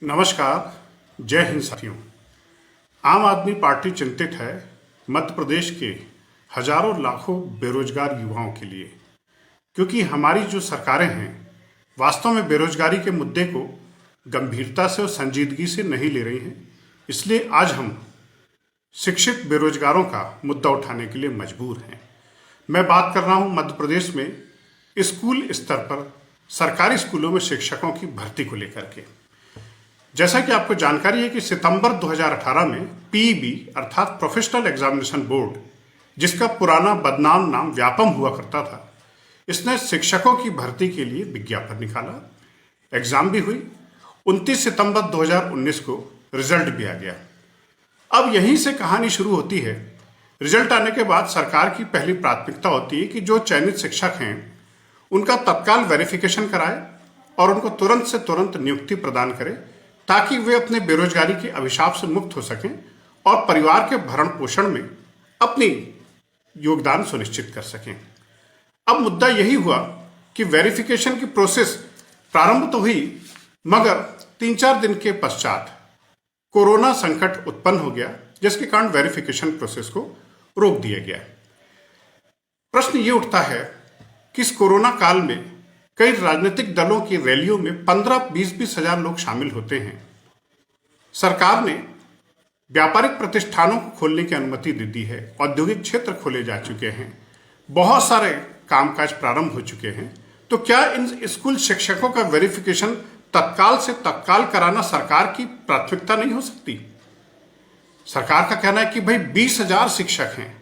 नमस्कार, जय हिंद साथियों। आम आदमी पार्टी चिंतित है मध्य प्रदेश के हजारों लाखों बेरोजगार युवाओं के लिए, क्योंकि हमारी जो सरकारें हैं वास्तव में बेरोजगारी के मुद्दे को गंभीरता से और संजीदगी से नहीं ले रही हैं। इसलिए आज हम शिक्षित बेरोजगारों का मुद्दा उठाने के लिए मजबूर हैं। मैं बात कर रहा हूं मध्य प्रदेश में स्कूल स्तर पर सरकारी स्कूलों में शिक्षकों की भर्ती को लेकर के। जैसा कि आपको जानकारी है कि सितंबर 2018 में पीईबी अर्थात प्रोफेशनल एग्जामिनेशन बोर्ड, जिसका पुराना बदनाम नाम व्यापम हुआ करता था, इसने शिक्षकों की भर्ती के लिए विज्ञापन निकाला। एग्जाम भी हुई। 29 सितंबर 2019 को रिजल्ट भी आ गया। अब यहीं से कहानी शुरू होती है। रिजल्ट आने के बाद सरकार की पहली प्राथमिकता होती है कि जो चयनित शिक्षक हैं उनका तत्काल वेरिफिकेशन कराए और उनको तुरंत से तुरंत नियुक्ति प्रदान करे, ताकि वे अपने बेरोजगारी के अभिशाप से मुक्त हो सकें और परिवार के भरण पोषण में अपनी योगदान सुनिश्चित कर सकें। अब मुद्दा यही हुआ कि वेरिफिकेशन की प्रोसेस प्रारंभ तो हुई, मगर 3-4 दिन के पश्चात कोरोना संकट उत्पन्न हो गया, जिसके कारण वेरिफिकेशन प्रोसेस को रोक दिया गया। प्रश्न ये उठता है कि इस कोरोना काल में कई राजनीतिक दलों की रैलियों में 15-20 हजार लोग शामिल होते हैं। सरकार ने व्यापारिक प्रतिष्ठानों को खोलने की अनुमति दे दी है, औद्योगिक क्षेत्र खोले जा चुके हैं, बहुत सारे कामकाज प्रारंभ हो चुके हैं। तो क्या इन स्कूल शिक्षकों का वेरिफिकेशन तत्काल से तत्काल कराना सरकार की प्राथमिकता नहीं हो सकती? सरकार का कहना है कि भाई 20,000 शिक्षक हैं,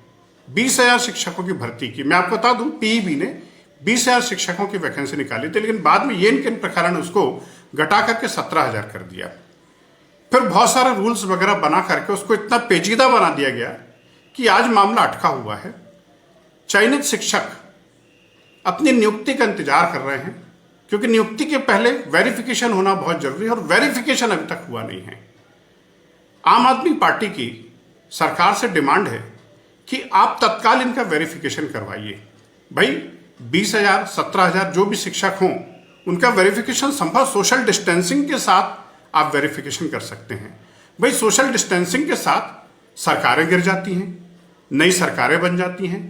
20,000 शिक्षकों की भर्ती की। मैं आपको बता दूं, पीईबी ने 20,000 शिक्षकों की वैकेंसी निकाली थी, लेकिन बाद में ये किन प्रकार ने उसको घटा करके 17,000 कर दिया। फिर बहुत सारे रूल्स वगैरह बना करके उसको इतना पेचीदा बना दिया गया कि आज मामला अटका हुआ है। चयनित शिक्षक अपनी नियुक्ति का इंतजार कर रहे हैं, क्योंकि नियुक्ति के पहले वेरिफिकेशन होना बहुत जरूरी है और वेरिफिकेशन अभी तक हुआ नहीं है। आम आदमी पार्टी की सरकार से डिमांड है कि आप तत्काल इनका वेरिफिकेशन करवाइए। भाई 20,000, 17,000 जो भी शिक्षक हों, उनका वेरिफिकेशन संभव सोशल डिस्टेंसिंग के साथ आप वेरिफिकेशन कर सकते हैं। भाई सोशल डिस्टेंसिंग के साथ सरकारें गिर जाती हैं, नई सरकारें बन जाती हैं,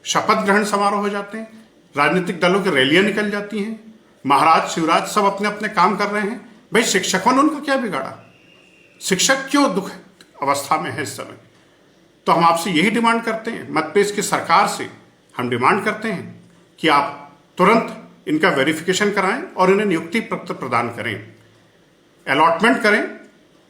शपथ ग्रहण समारोह हो जाते हैं, राजनीतिक दलों की रैलियां निकल जाती हैं, महाराज शिवराज सब अपने अपने काम कर रहे हैं। भाई शिक्षकों ने उनका क्या बिगाड़ा? शिक्षक क्यों दुख अवस्था में है इस समय? तो हम आपसे यही डिमांड करते हैं, मध्य प्रदेश की सरकार से हम डिमांड करते हैं कि आप तुरंत इनका वेरिफिकेशन कराएं और इन्हें नियुक्ति पत्र प्रदान करें, अलॉटमेंट करें।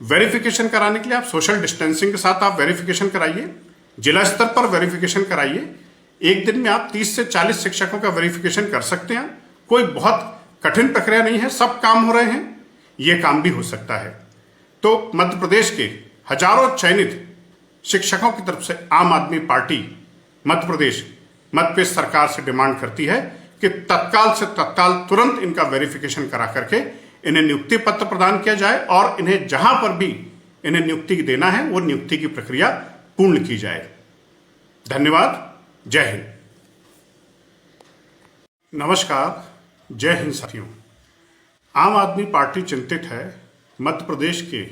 वेरिफिकेशन कराने के लिए आप सोशल डिस्टेंसिंग के साथ आप वेरिफिकेशन कराइए, जिला स्तर पर वेरिफिकेशन कराइए। एक दिन में आप 30 से 40 शिक्षकों का वेरिफिकेशन कर सकते हैं। कोई बहुत कठिन प्रक्रिया नहीं है, सब काम हो रहे हैं, ये काम भी हो सकता है। तो मध्य प्रदेश के हजारों चयनित शिक्षकों की तरफ से आम आदमी पार्टी मध्य प्रदेश सरकार से डिमांड करती है कि तत्काल से तत्काल तुरंत इनका वेरिफिकेशन करा करके इन्हें नियुक्ति पत्र प्रदान किया जाए और इन्हें जहां पर भी इन्हें नियुक्ति देना है वो नियुक्ति की प्रक्रिया पूर्ण की जाए। धन्यवाद। जय हिंद। नमस्कार, जय हिंद साथियों। आम आदमी पार्टी चिंतित है मध्य प्रदेश के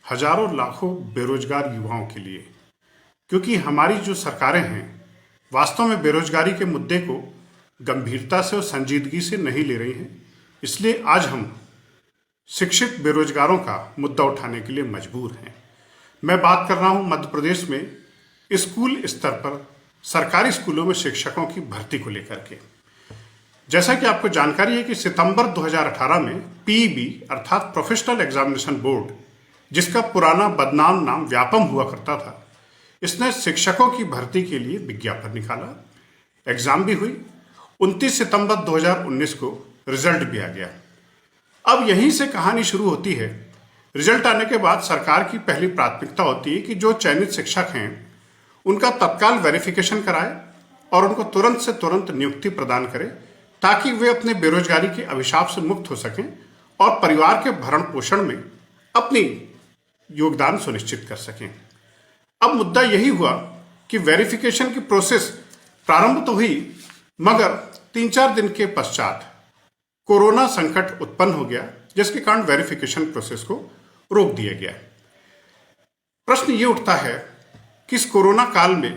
हजारों लाखों बेरोजगार युवाओं के लिए, क्योंकि हमारी जो सरकारें हैं वास्तव में बेरोजगारी के मुद्दे को गंभीरता से और संजीदगी से नहीं ले रही हैं। इसलिए आज हम शिक्षित बेरोजगारों का मुद्दा उठाने के लिए मजबूर हैं। मैं बात कर रहा हूं मध्य प्रदेश में स्कूल स्तर पर सरकारी स्कूलों में शिक्षकों की भर्ती को लेकर के। जैसा कि आपको जानकारी है कि सितंबर 2018 में पीईबी अर्थात प्रोफेशनल एग्जामिनेशन बोर्ड, जिसका पुराना बदनाम नाम व्यापम हुआ करता था, इसने शिक्षकों की भर्ती के लिए विज्ञापन निकाला। एग्जाम भी हुई। 29 सितंबर 2019 को रिजल्ट भी आ गया। अब यहीं से कहानी शुरू होती है। रिजल्ट आने के बाद सरकार की पहली प्राथमिकता होती है कि जो चयनित शिक्षक हैं उनका तत्काल वेरिफिकेशन कराए और उनको तुरंत से तुरंत नियुक्ति प्रदान करे, ताकि वे अपने बेरोजगारी के अभिशाप से मुक्त हो सकें और परिवार के भरण पोषण में अपनी योगदान सुनिश्चित कर सकें। अब मुद्दा यही हुआ कि वेरिफिकेशन की प्रोसेस प्रारंभ तो हुई, मगर 3-4 दिन के पश्चात कोरोना संकट उत्पन्न हो गया, जिसके कारण वेरिफिकेशन प्रोसेस को रोक दिया गया। प्रश्न ये उठता है कि इस कोरोना काल में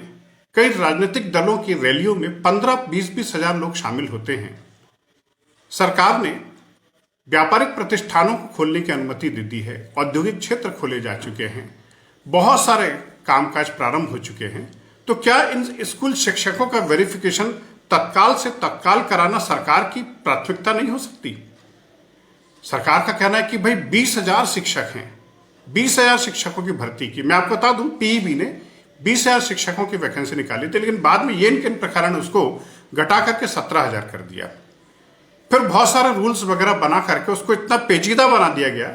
कई राजनीतिक दलों की रैलियों में 15-20 हजार लोग शामिल होते हैं। सरकार ने व्यापारिक प्रतिष्ठानों को खोलने की अनुमति दे दी है, औद्योगिक क्षेत्र खोले जा चुके हैं, बहुत सारे कामकाज प्रारंभ हो चुके हैं। तो क्या इन स्कूल शिक्षकों का वेरिफिकेशन तत्काल से तत्काल कराना सरकार की प्राथमिकता नहीं हो सकती? सरकार का कहना है कि भाई 20,000 शिक्षक हैं, 20,000 शिक्षकों की भर्ती की। मैं आपको बता दूं, पीईबी ने 20,000 शिक्षकों की वैकेंसी निकाली थी, लेकिन बाद में ये किन प्रकार ने उसको घटा करके 17,000 कर दिया। फिर बहुत सारे रूल्स वगैरह बना करके उसको इतना पेचीदा बना दिया गया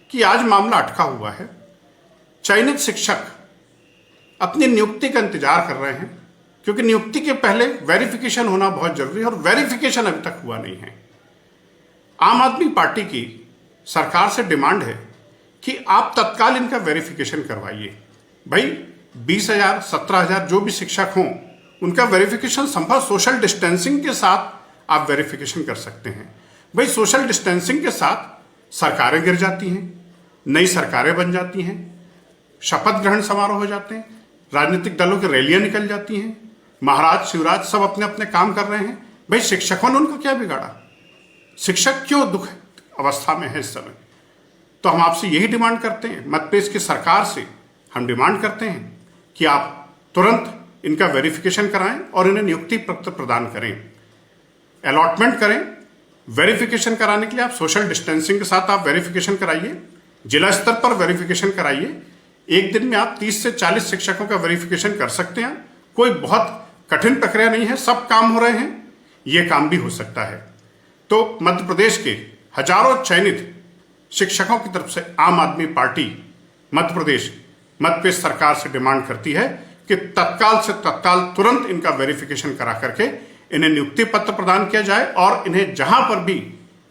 कि आज मामला अटका हुआ है। चयनित शिक्षक अपनी नियुक्ति का इंतजार कर रहे हैं, क्योंकि नियुक्ति के पहले वेरिफिकेशन होना बहुत जरूरी है और वेरिफिकेशन अभी तक हुआ नहीं है। आम आदमी पार्टी की सरकार से डिमांड है कि आप तत्काल इनका वेरिफिकेशन करवाइए। भाई 20,000, 17,000 जो भी शिक्षक हों, उनका वेरिफिकेशन संभव सोशल डिस्टेंसिंग के साथ आप वेरिफिकेशन कर सकते हैं। भाई सोशल डिस्टेंसिंग के साथ सरकारें गिर जाती हैं, नई सरकारें बन जाती हैं, शपथ ग्रहण समारोह हो जाते हैं, राजनीतिक दलों की रैलियां निकल जाती हैं, महाराज शिवराज सब अपने अपने काम कर रहे हैं। भाई शिक्षकों ने उनको क्या बिगाड़ा? शिक्षक क्यों दुख अवस्था में है इस समय? तो हम आपसे यही डिमांड करते हैं, मध्यप्रदेश की सरकार से हम डिमांड करते हैं कि आप तुरंत इनका वेरिफिकेशन कराएं और इन्हें नियुक्ति पत्र प्रदान करें, अलॉटमेंट करें। वेरिफिकेशन कराने के लिए आप सोशल डिस्टेंसिंग के साथ आप वेरिफिकेशन कराइए, जिला स्तर पर वेरिफिकेशन कराइए। एक दिन में आप 30 से 40 शिक्षकों का वेरिफिकेशन कर सकते हैं। कोई बहुत कठिन प्रक्रिया नहीं है, सब काम हो रहे हैं, ये काम भी हो सकता है। तो मध्य प्रदेश के हजारों चयनित शिक्षकों की तरफ से आम आदमी पार्टी मध्य प्रदेश सरकार से डिमांड करती है कि तत्काल से तत्काल तुरंत इनका वेरिफिकेशन करा करके इन्हें नियुक्ति पत्र प्रदान किया जाए और इन्हें जहां पर भी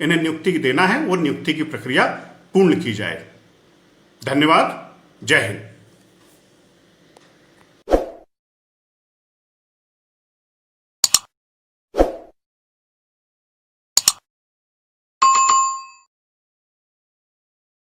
इन्हें नियुक्ति देना है वो नियुक्ति की प्रक्रिया पूर्ण की जाए। धन्यवाद। जय हिंद।